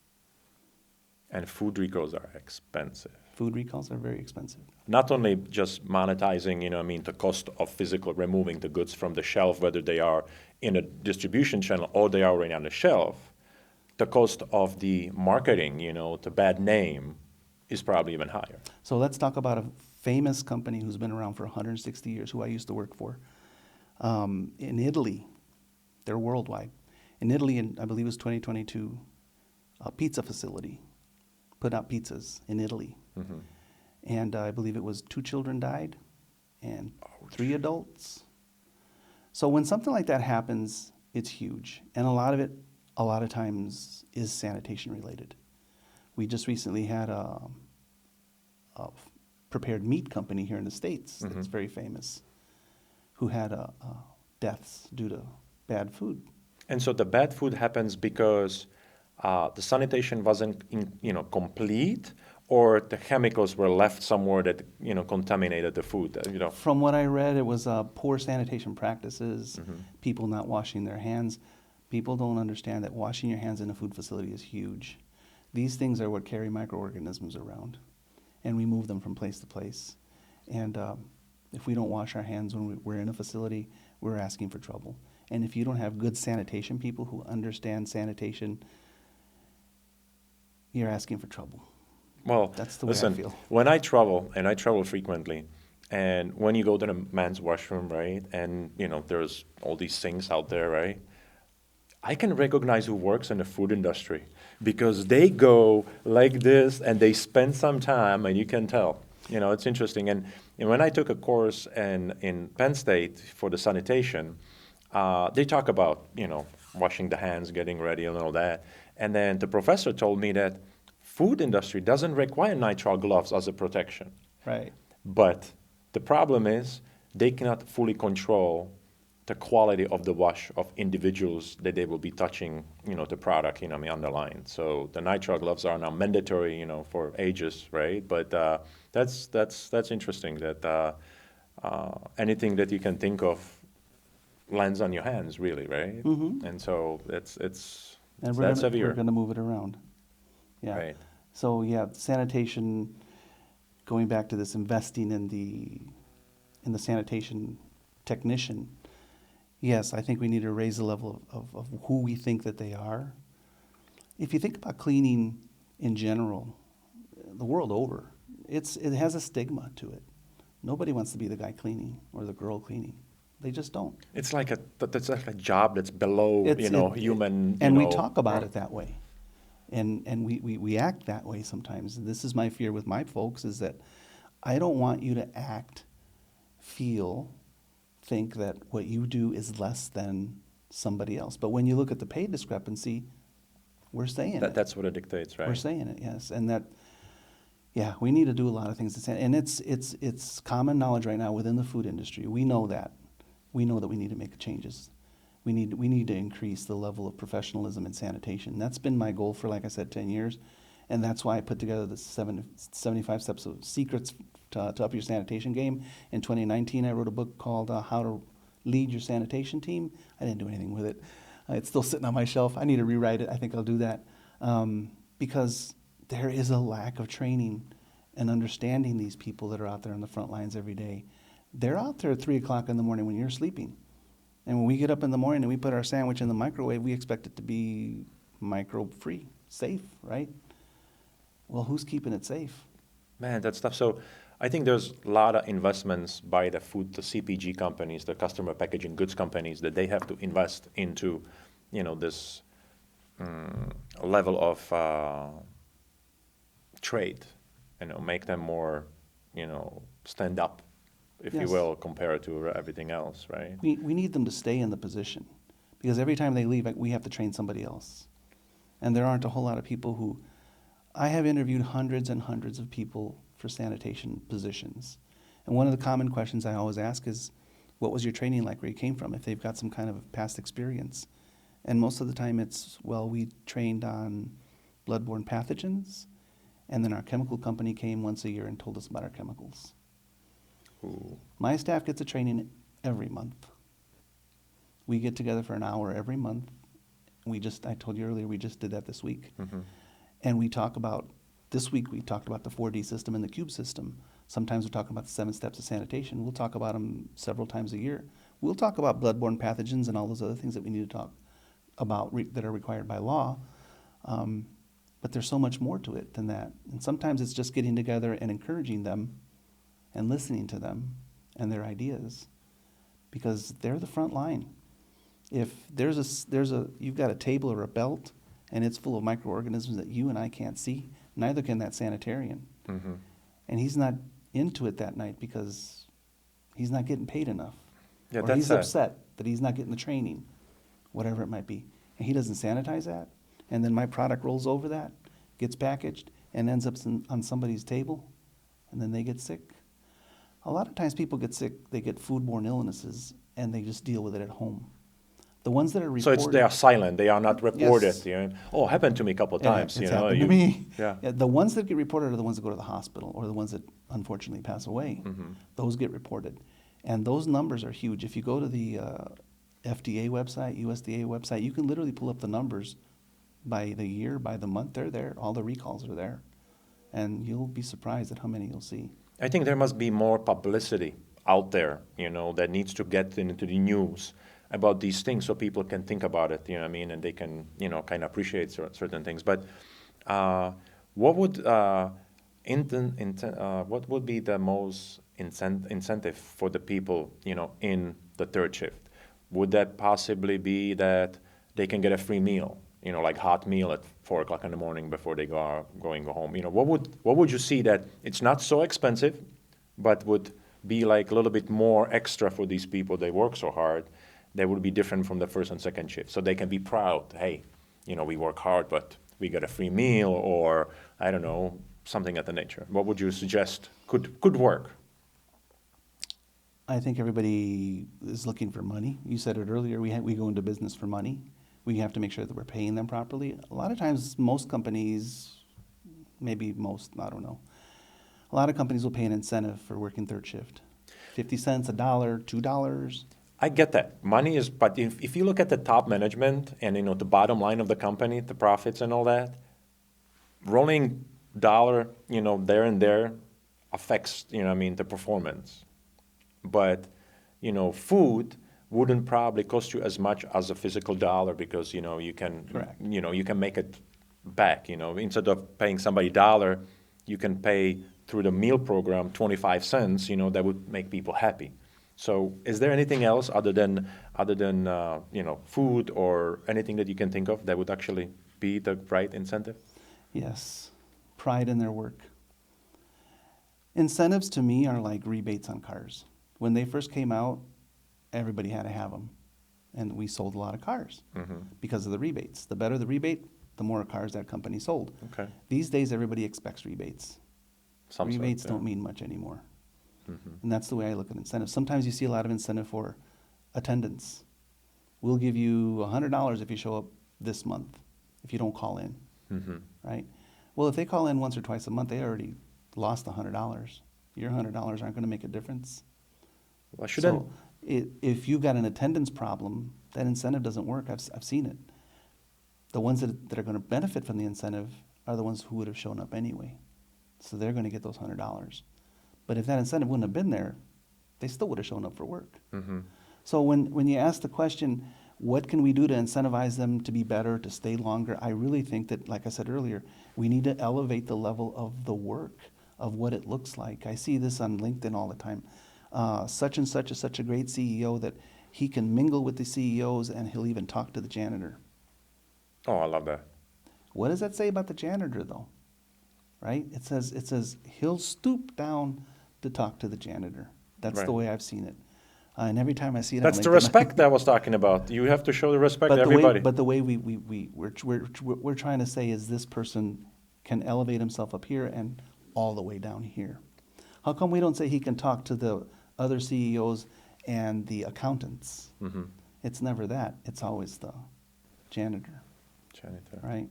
And food recalls are expensive. Food recalls are very expensive. Not only just monetizing, the cost of physical removing the goods from the shelf, whether they are in a distribution channel or they are already on the shelf, the cost of the marketing, the bad name is probably even higher. So let's talk about a famous company who's been around for 160 years, who I used to work for. In Italy, they're worldwide. In Italy, I believe it was 2022, a pizza facility put out pizzas in Italy. Mm-hmm. And I believe it was 2 children died and 3 adults. So when something like that happens, it's huge. And a lot of times is sanitation related. We just recently had a prepared meat company here in the States Mm-hmm. that's very famous, who had deaths due to bad food. And so the bad food happens because the sanitation wasn't complete, or the chemicals were left somewhere that contaminated the food. From what I read, it was poor sanitation practices, Mm-hmm. people not washing their hands. People don't understand that washing your hands in a food facility is huge. These things are what carry microorganisms around, and we move them from place to place. And if we don't wash our hands when we're in a facility, we're asking for trouble. And if you don't have good sanitation people who understand sanitation, you're asking for trouble. Well, That's the way listen, I feel. when I travel, and I travel frequently, and when you go to the men's washroom, right, and there's all these things out there, right, I can recognize who works in the food industry because they go like this and they spend some time, and you can tell. It's interesting. And when I took a course in Penn State for the sanitation, they talk about washing the hands, getting ready, and all that. And then the professor told me that food industry doesn't require nitrile gloves as a protection. Right. But the problem is they cannot fully control the quality of the wash of individuals that they will be touching, the product, on the line. So the nitrile gloves are now mandatory, for ages, right? But that's interesting that anything that you can think of lands on your hands, really, right? Mm-hmm. And so it's And that we're severe, going to move it around. Yeah. right? So yeah, sanitation. Going back to this, investing in the sanitation technician. Yes, I think we need to raise the level of who we think that they are. If you think about cleaning in general, the world over, it has a stigma to it. Nobody wants to be the guy cleaning or the girl cleaning. They just don't. It's like that's like a job that's below, human. And we talk about it that way. And we act that way sometimes. And this is my fear with my folks, is that I don't want you to act, feel, think that what you do is less than somebody else. But when you look at the pay discrepancy, we're saying it. That's what it dictates, right? We're saying it, yes. And that, yeah, we need to do a lot of things. And it's common knowledge right now within the food industry. We know that. We know that we need to make changes. We need to increase the level of professionalism in sanitation. That's been my goal for, like I said, 10 years. And that's why I put together the 75 steps of secrets to up your sanitation game. In 2019, I wrote a book called How to Lead Your Sanitation Team. I didn't do anything with it. It's still sitting on my shelf. I need to rewrite it. I think I'll do that. Because there is a lack of training and understanding these people that are out there on the front lines every day. They're out there at 3 o'clock in the morning when you're sleeping. And when we get up in the morning and we put our sandwich in the microwave, we expect it to be microbe-free, safe, right? Well, who's keeping it safe? Man, that's tough. So I think there's a lot of investments by the CPG companies, the customer packaging goods companies, that they have to invest into, this level of trade, make them more, stand up, if you Yes. will, compared to everything else, right? We need them to stay in the position because every time they leave, we have to train somebody else. And there aren't a whole lot of people who... I have interviewed hundreds and hundreds of people for sanitation positions. And one of the common questions I always ask is, what was your training like where you came from, if they've got some kind of past experience? And most of the time it's, well, we trained on bloodborne pathogens, and then our chemical company came once a year and told us about our chemicals. Ooh. My staff gets a training every month. We get together for an hour every month. I told you earlier, we just did that this week. Mm-hmm. And we talk about, this week we talked about the 4D system and the cube system. Sometimes we're talking about the 7 steps of sanitation. We'll talk about them several times a year. We'll talk about bloodborne pathogens and all those other things that we need to talk about that are required by law. But there's so much more to it than that. And sometimes it's just getting together and encouraging them and listening to them and their ideas, because they're the front line. If you've got a table or a belt and it's full of microorganisms that you and I can't see, neither can that sanitarian. Mm-hmm. And he's not into it that night because he's not getting paid enough. Yeah, or that's he's sad. upset that he's not getting the training, whatever it might be. And he doesn't sanitize that. And then my product rolls over that, gets packaged, and ends up on somebody's table, and then they get sick. A lot of times people get sick, they get foodborne illnesses, and they just deal with it at home. The ones that are reported... So they are silent. They are not reported. Yes. Oh, happened to me a couple of times. It's happened to me. Yeah. The ones that get reported are the ones that go to the hospital, or the ones that unfortunately pass away. Mm-hmm. Those get reported. And those numbers are huge. If you go to the FDA website, USDA website, you can literally pull up the numbers by the year, by the month. They're there. All the recalls are there. And you'll be surprised at how many you'll see. I think there must be more publicity out there, that needs to get into the news about these things so people can think about it, and they can, kind of appreciate certain things. But what would what would be the most incentive for the people, in the third shift? Would that possibly be that they can get a free meal, like hot meal at 4 o'clock in the morning before they go home? What would you see that it's not so expensive, but would be like a little bit more extra for these people? They work so hard. That would be different from the first and second shift. So they can be proud, hey, we work hard, but we get a free meal, or, I don't know, something of the nature. What would you suggest could work? I think everybody is looking for money. You said it earlier, we go into business for money. We have to make sure that we're paying them properly. A lot of times, most companies, maybe most, I don't know, a lot of companies will pay an incentive for working third shift. 50 cents, $1, $2. I get that. Money is, but if you look at the top management and, the bottom line of the company, the profits and all that, rolling dollar, there and there affects, the performance. But, food wouldn't probably cost you as much as a physical dollar because, you can, Correct. You can make it back, Instead of paying somebody $1, you can pay through the meal program 25 cents, that would make people happy. So is there anything else other than food or anything that you can think of that would actually be the right incentive? Yes, pride in their work. Incentives to me are like rebates on cars. When they first came out, everybody had to have them. And we sold a lot of cars because of the rebates. The better the rebate, the more cars that company sold. Okay. These days, everybody expects rebates. Some sort, Rebates yeah. don't mean much anymore. And that's the way I look at incentives. Sometimes you see a lot of incentive for attendance. We'll give you $100 if you show up this month, if you don't call in, right? Well, if they call in once or twice a month, they already lost the $100. Your $100 aren't going to make a difference. Well, shouldn't. So if you've got an attendance problem, that incentive doesn't work. I've seen it. The ones that are going to benefit from the incentive are the ones who would have shown up anyway. So they're going to get those $100. But if that incentive wouldn't have been there, they still would have shown up for work. So when you ask the question, what can we do to incentivize them to be better, to stay longer, I really think that, like I said earlier, we need to elevate the level of the work, of what it looks like. I see this on LinkedIn all the time. Such and such is such a great CEO that he can mingle with the CEOs and he'll even talk to the janitor. Oh, I love that. What does that say about the janitor, though? Right? It says he'll stoop down to talk to the janitor. That's the Right. way I've seen it. And every time I see it, That's on the LinkedIn, respect that I was talking about. You have to show the respect to everybody. But the way we're trying to say is this person can elevate himself up here and all the way down here. How come we don't say he can talk to the other CEOs and the accountants? It's never that. It's always the janitor, Janitor. right?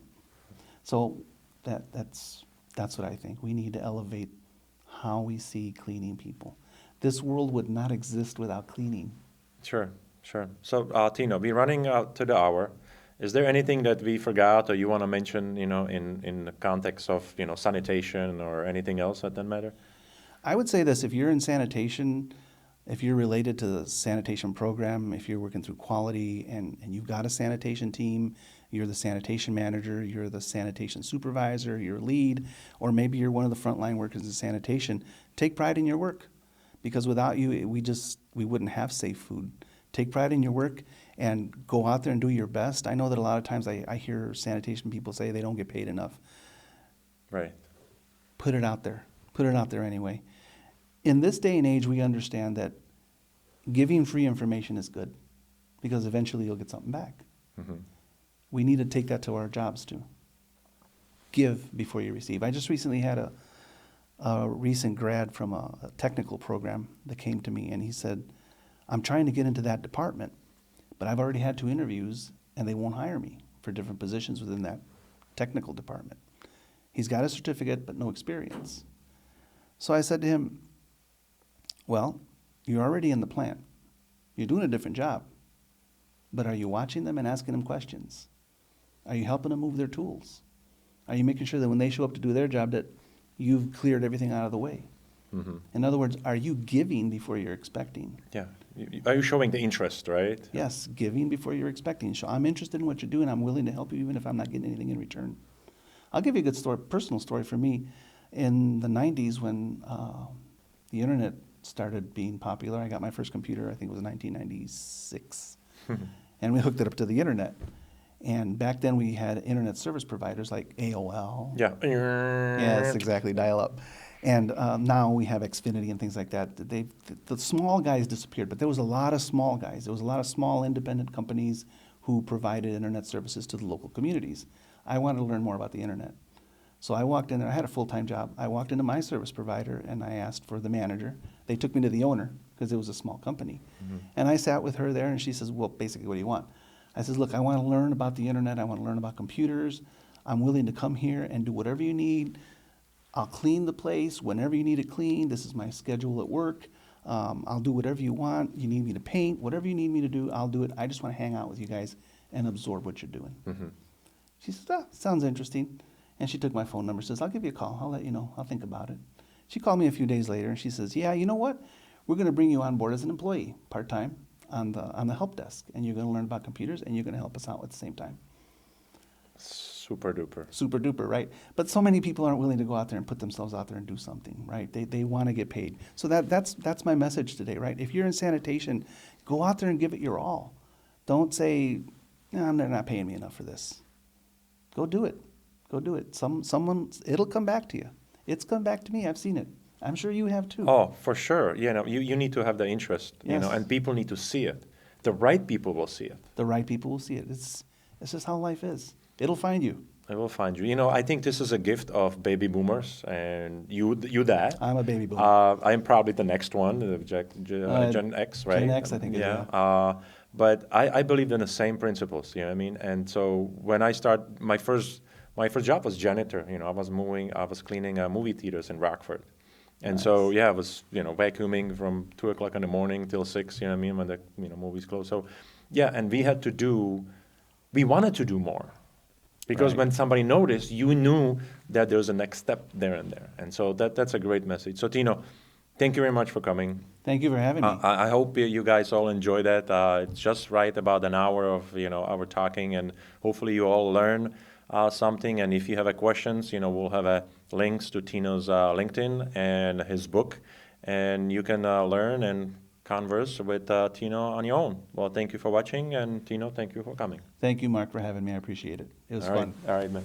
So that's what I think. We need to elevate how we see cleaning people. This world would not exist without cleaning. Sure, sure. So, Tino, we're running out to the hour. Is there anything that we forgot or you want to mention, in the context of, sanitation or anything else that matter? I would say this, if you're in sanitation, if you're related to the sanitation program, if you're working through quality and you've got a sanitation team, you're the sanitation manager, you're the sanitation supervisor, you're lead, or maybe you're one of the frontline workers in sanitation, take pride in your work. Because without you, we wouldn't have safe food. Take pride in your work and go out there and do your best. I know that a lot of times I hear sanitation people say they don't get paid enough. Right. Put it out there. Put it out there anyway. In this day and age, we understand that giving free information is good because eventually you'll get something back. We need to take that to our jobs too. Give before you receive. I just recently had a recent grad from a technical program that came to me and he said, I'm trying to get into that department, but I've already had 2 interviews and they won't hire me for different positions within that technical department. He's got a certificate but no experience. So I said to him, well, you're already in the plant. You're doing a different job, but are you watching them and asking them questions? Are you helping them move their tools? Are you making sure that when they show up to do their job that you've cleared everything out of the way? In other words, are you giving before you're expecting? Yeah. Are you showing the interest, right? Yes, giving before you're expecting. So I'm interested in what you're doing. I'm willing to help you even if I'm not getting anything in return. I'll give you a good story, personal story for me. In the 90s when the internet started being popular, I got my first computer, I think it was 1996. And we hooked it up to the internet. And back then we had internet service providers like AOL. Yeah. Yes, exactly, dial up. And now we have Xfinity and things like that. The small guys disappeared, but there was a lot of small guys. There was a lot of small independent companies who provided internet services to the local communities. I wanted to learn more about the internet. So I walked in there, I had a full-time job. I walked into my service provider and I asked for the manager. They took me to the owner because it was a small company. And I sat with her there and she says, well, basically, what do you want? I says, look, I want to learn about the internet. I want to learn about computers. I'm willing to come here and do whatever you need. I'll clean the place whenever you need it cleaned. This is my schedule at work. I'll do whatever you want. You need me to paint, whatever you need me to do, I'll do it. I just want to hang out with you guys and absorb what you're doing. She says, sounds interesting. And she took my phone number, says, I'll give you a call. I'll let you know. I'll think about it. She called me a few days later and she says, yeah, you know what? We're going to bring you on board as an employee, part-time, on the help desk. And you're going to learn about computers and you're going to help us out at the same time. Super duper. Super duper, right? But so many people aren't willing to go out there and put themselves out there and do something, right? They want to get paid. So that's my message today, right? If you're in sanitation, go out there and give it your all. Don't say, no, they're not paying me enough for this. Go do it. Go do it. Someone, it'll come back to you. It's come back to me. I've seen it. I'm sure you have too. Oh, for sure. You need to have the interest, Yes. and people need to see it. The right people will see it. The right people will see it. It's just how life is. It'll find you. I will find you. I think this is a gift of baby boomers, and you dad. I'm a baby boomer. I'm probably the next one, Gen X, right? Gen X, I think. Yeah. But I believed in the same principles. You know what I mean? And so when I start, my first job was janitor. I was cleaning movie theaters in Rockford. And so, Nice. yeah, I was, vacuuming from 2 o'clock in the morning till 6, you know what I mean, when the, movies close. So, yeah, and we wanted to do more. Because Right. when somebody noticed, you knew that there's a next step there and there. And so that's a great message. So, Tino, thank you very much for coming. Thank you for having me. I hope you guys all enjoy that. It's just right about an hour of, our talking, and hopefully you all learn something. And if you have questions, we'll have links to Tino's LinkedIn and his book, and you can learn and converse with Tino on your own. Well, thank you for watching, and Tino, thank you for coming. Thank you, Mark, for having me. I appreciate it. It was All right, fun. all right, man.